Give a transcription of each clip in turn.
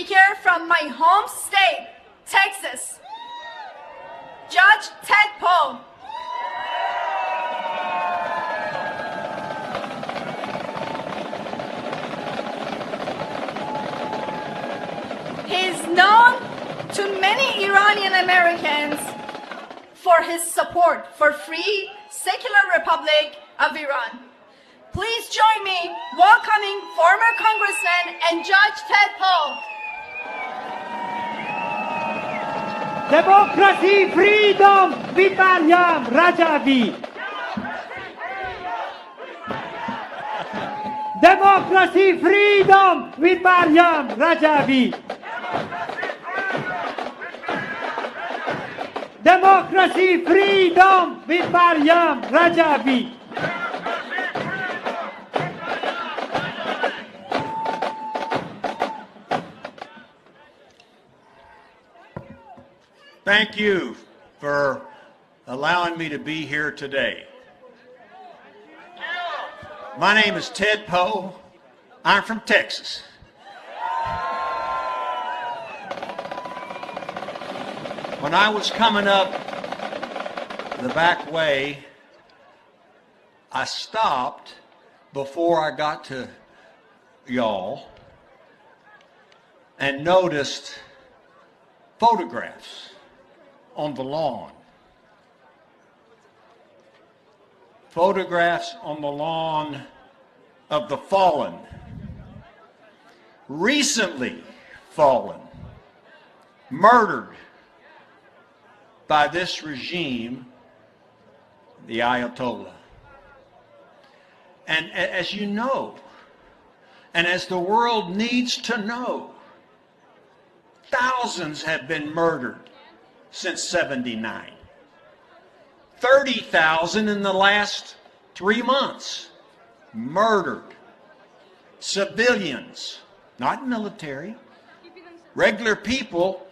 speaker from my home state, Texas, Judge Ted Poe. He is known to many Iranian Americans for his support for free, secular Republic of Iran. Please join me welcoming former Congressman and Judge Ted Poe. Democracy, freedom with Maryam Rajavi. Democracy, freedom with Maryam Rajavi. Democracy, freedom with Maryam Rajavi. Thank you for allowing me to be here today. My name is Ted Poe. I'm from Texas. When I was coming up the back way, I stopped before I got to y'all and noticed photographs on the lawn. Photographs on the lawn of the fallen, recently fallen, murdered by this regime, the Ayatollah. And as you know, and as the world needs to know, thousands have been murdered since '79. 30,000 in the last 3 months. Murdered. Civilians, not military, regular people,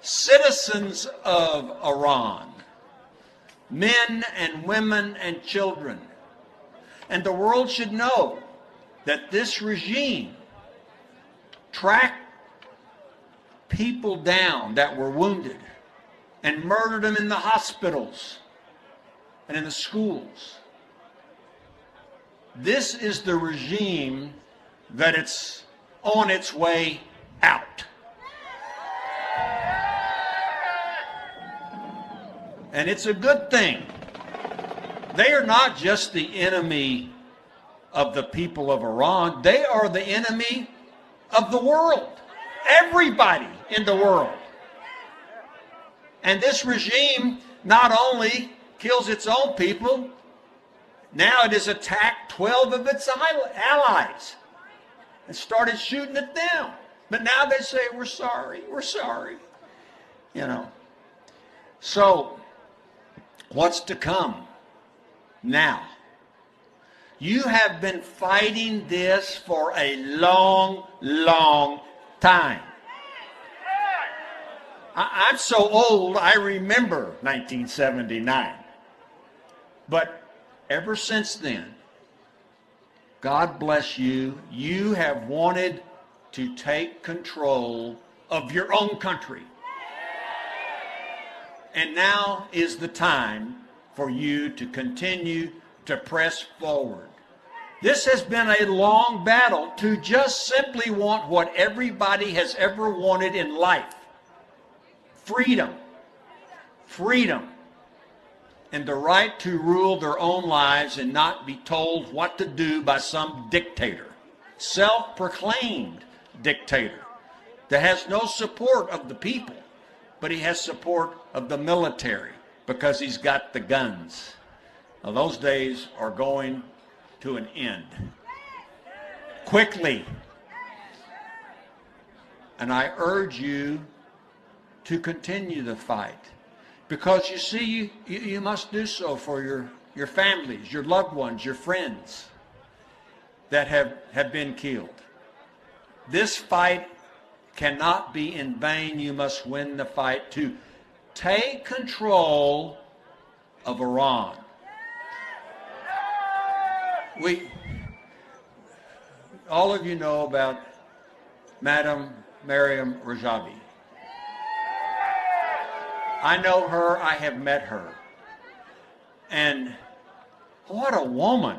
citizens of Iran, men and women and children. And the world should know that this regime tracked people down that were wounded and murdered them in the hospitals and in the schools. This is the regime that it's on its way out. And it's a good thing. They are not just the enemy of the people of Iran, they are the enemy of the world. Everybody in the world. And this regime not only kills its own people, now it has attacked 12 of its allies and started shooting at them. But now they say, we're sorry, you know. So, what's to come now? You have been fighting this for a long, long time. I'm so old, I remember 1979. But ever since then, God bless you, you have wanted to take control of your own country. And now is the time for you to continue to press forward. This has been a long battle to just simply want what everybody has ever wanted in life. Freedom. Freedom. And the right to rule their own lives and not be told what to do by some dictator. Self-proclaimed dictator that has no support of the people, but he has support of the military because he's got the guns. Now, those days are going to an end quickly. And I urge you to continue the fight. Because you see, you must do so for your families, your loved ones, your friends that have been killed. This fight cannot be in vain. You must win the fight to take control of Iran. All of you know about Maryam Maryam Rajavi. I know her, I have met her. And what a woman.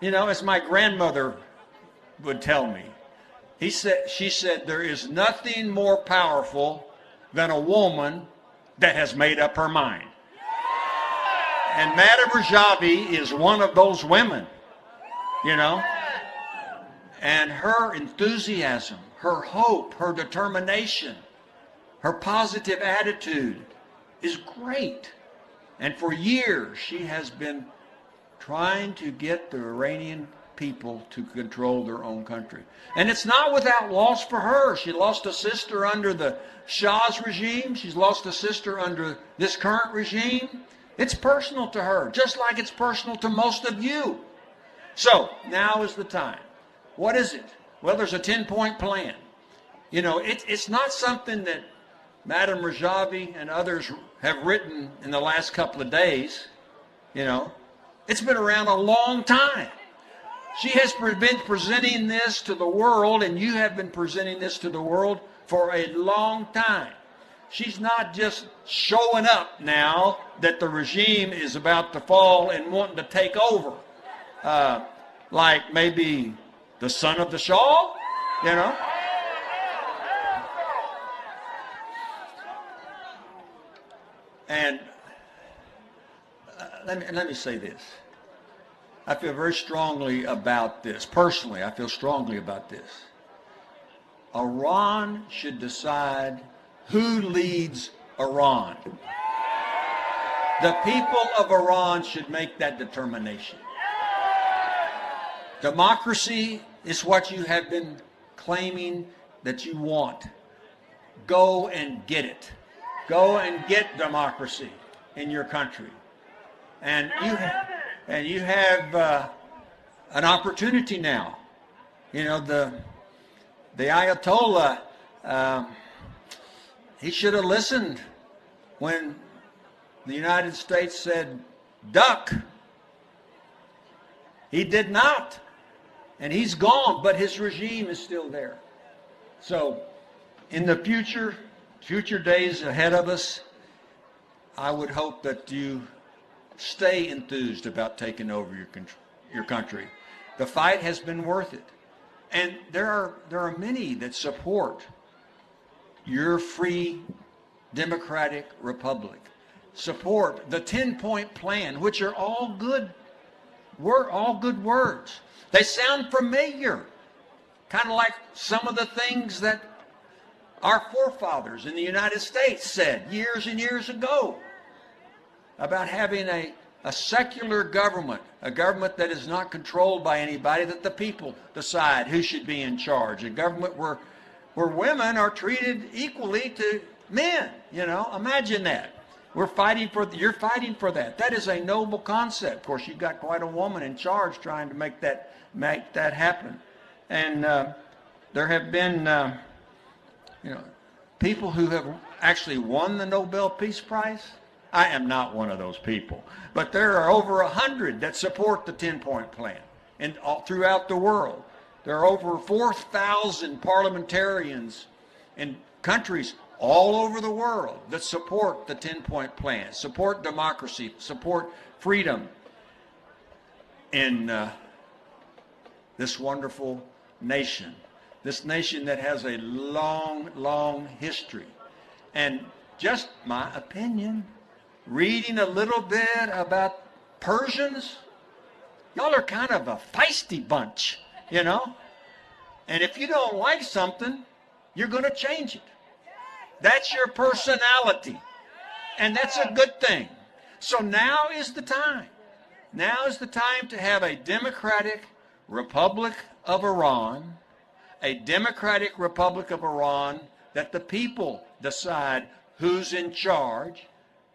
You know, as my grandmother would tell me, she said, there is nothing more powerful than a woman that has made up her mind. And Madam Rajavi is one of those women, you know. And her enthusiasm, her hope, her determination, her positive attitude is great. And for years, she has been trying to get the Iranian people to control their own country. And it's not without loss for her. She lost a sister under the Shah's regime. She's lost a sister under this current regime. It's personal to her, just like it's personal to most of you. So now is the time. What is it? Well, there's a 10-point plan. You know, it's not something that Madam Rajavi and others have written in the last couple of days. You know, it's been around a long time. She has been presenting this to the world, and you have been presenting this to the world for a long time. She's not just showing up now that the regime is about to fall and wanting to take over, like maybe the son of the Shah, you know. And let me say this. I feel very strongly about this. Personally, I feel strongly about this. Iran should decide who leads Iran. The people of Iran should make that determination. Democracy is what you have been claiming that you want. Go and get it. Go and get democracy in your country. And you have an opportunity now. You know, the Ayatollah, he should have listened when the United States said, duck. He did not. And he's gone, but his regime is still there. So in the future days ahead of us, I would hope that you stay enthused about taking over your country. The fight has been worth it. And there are many that support your free democratic republic. Support the 10-point plan, which are all good words. They sound familiar, kind of like some of the things that our forefathers in the United States said years and years ago about having a secular government, a government that is not controlled by anybody, that the people decide who should be in charge, a government where women are treated equally to men. You know, imagine that. You're fighting for that. That is a noble concept. Of course, you've got quite a woman in charge trying to make that happen. And there have been, people who have actually won the Nobel Peace Prize. I am not one of those people. But there are over 100 that support the 10-point plan and throughout the world. There are over 4,000 parliamentarians in countries all over the world that support the 10-point plan, support democracy, support freedom in this wonderful nation. This nation that has a long, long history. And just my opinion, reading a little bit about Persians, y'all are kind of a feisty bunch, you know? And if you don't like something, you're going to change it. That's your personality. And that's a good thing. So now is the time. Now is the time to have a democratic Republic of Iran, a democratic Republic of Iran that the people decide who's in charge,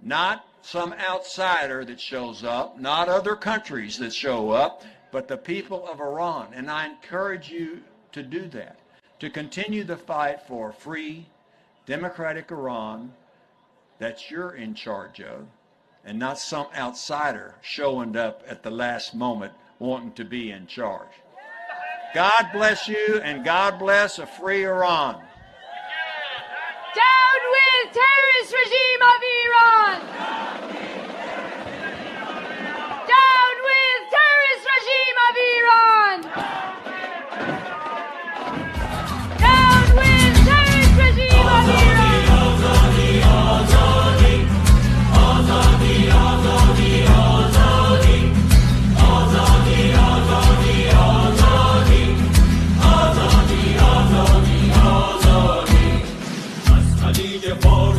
not some outsider that shows up, not other countries that show up, but the people of Iran. And I encourage you to do that, to continue the fight for free, democratic Iran that you're in charge of, and not some outsider showing up at the last moment wanting to be in charge. God bless you, and God bless a free Iran. Down with terrorist regime of Iran!